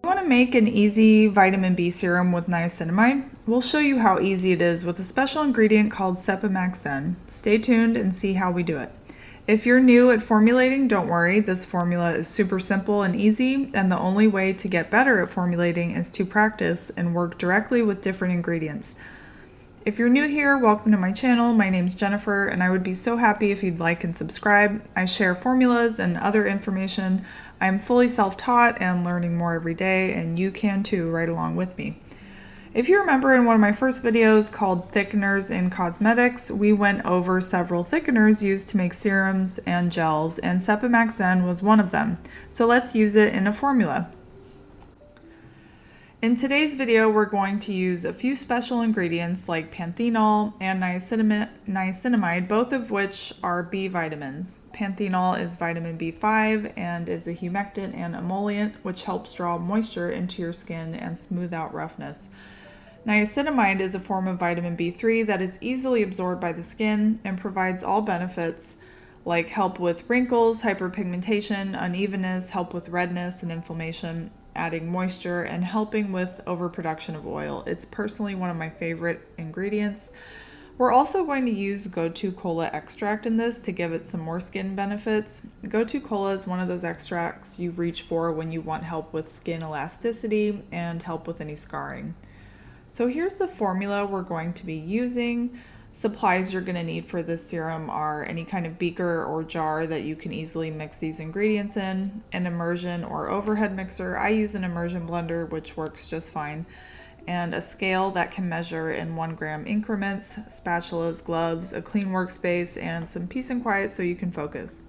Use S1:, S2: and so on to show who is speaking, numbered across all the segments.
S1: You want to make an easy vitamin B serum with niacinamide? We'll show you how easy it is with a special ingredient called Zen. Stay tuned and see how we do it. If you're new at formulating, don't worry, this formula is super simple and easy, and the only way to get better at formulating is to practice and work directly with different ingredients. If you're new here, welcome to my channel. My name's Jennifer, and I would be so happy if you'd like and subscribe. I share formulas and other information. I'm fully self-taught and learning more every day, and you can too right along with me. If you remember in one of my first videos called Thickeners in Cosmetics, we went over several thickeners used to make serums and gels, and Zen was one of them. So let's use it in a formula. In today's video, we're going to use a few special ingredients like Panthenol and Niacinmide, both of which are B vitamins. Panthenol is vitamin B5 and is a humectant and emollient, which helps draw moisture into your skin and smooth out roughness. Niacinmide is a form of vitamin B3 that is easily absorbed by the skin and provides all benefits like help with wrinkles, hyperpigmentation, unevenness, help with redness and inflammation, adding moisture, and helping with overproduction of oil. It's personally one of my favorite ingredients. We're also going to use gotu kola extract in this to give it some more skin benefits. Gotu kola is one of those extracts you reach for when you want help with skin elasticity and help with any scarring. So here's the formula we're going to be using. Supplies you're going to need for this serum are any kind of beaker or jar that you can easily mix these ingredients in, an immersion or overhead mixer. I use an immersion blender, which works just fine, and a scale that can measure in 1 gram increments, spatulas, gloves, a clean workspace, and some peace and quiet so you can focus.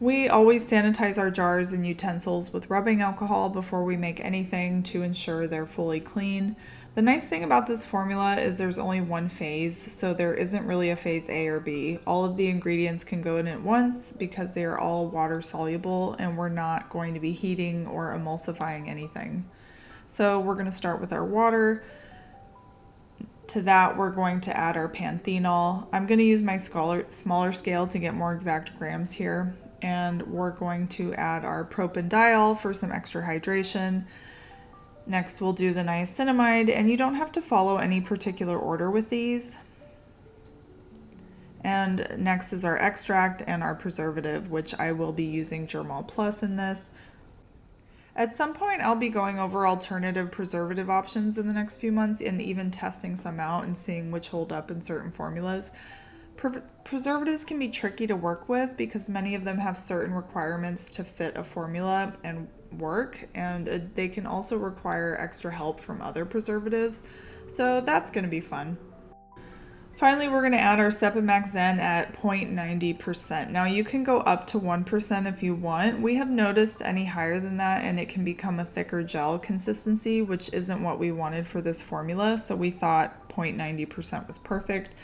S1: We always sanitize our jars and utensils with rubbing alcohol before we make anything to ensure they're fully clean. The nice thing about this formula is there's only one phase, so there isn't really a phase A or B. All of the ingredients can go in at once because they are all water soluble and we're not going to be heating or emulsifying anything. So we're going to start with our water. To that, we're going to add our Panthenol. I'm going to use my smaller scale to get more exact grams here. And we're going to add our propanediol for some extra hydration. Next, we'll do the niacinamide, and you don't have to follow any particular order with these. And next is our extract and our preservative, which I will be using Germol Plus in this. At some point, I'll be going over alternative preservative options in the next few months and even testing some out and seeing which hold up in certain formulas. Preservatives can be tricky to work with because many of them have certain requirements to fit a formula and work, and they can also require extra help from other preservatives, so that's going to be fun. Finally, we're going to add our Zen at 0.90%. Now you can go up to 1% if you want. We have noticed any higher than that and it can become a thicker gel consistency, which isn't what we wanted for this formula, so we thought 0.90% was perfect.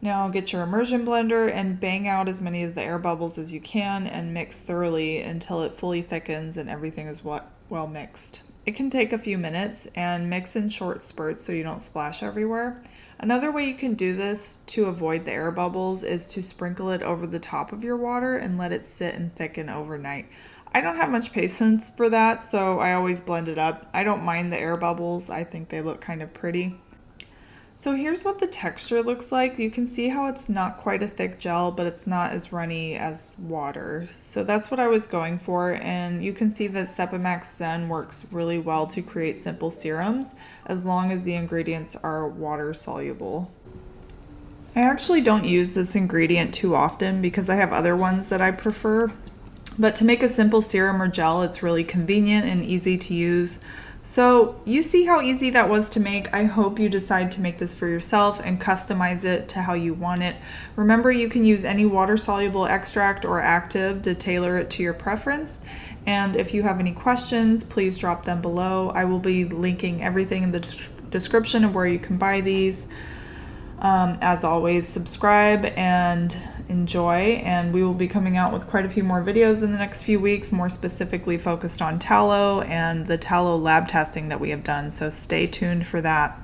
S1: Now get your immersion blender and bang out as many of the air bubbles as you can and mix thoroughly until it fully thickens and everything is well mixed. It can take a few minutes and mix in short spurts so you don't splash everywhere. Another way you can do this to avoid the air bubbles is to sprinkle it over the top of your water and let it sit and thicken overnight. I don't have much patience for that, so I always blend it up. I don't mind the air bubbles. I think they look kind of pretty. So here's what the texture looks like. You can see how it's not quite a thick gel, but it's not as runny as water. So that's what I was going for, and you can see that Zen works really well to create simple serums as long as the ingredients are water soluble. I actually don't use this ingredient too often because I have other ones that I prefer, but to make a simple serum or gel, it's really convenient and easy to use. So you see how easy that was to make. I hope you decide to make this for yourself and customize it to how you want it. Remember, you can use any water-soluble extract or active to tailor it to your preference. And if you have any questions, please drop them below. I will be linking everything in the description of where you can buy these. As always, subscribe and enjoy, and we will be coming out with quite a few more videos in the next few weeks, more specifically focused on tallow and the tallow lab testing that we have done, so stay tuned for that.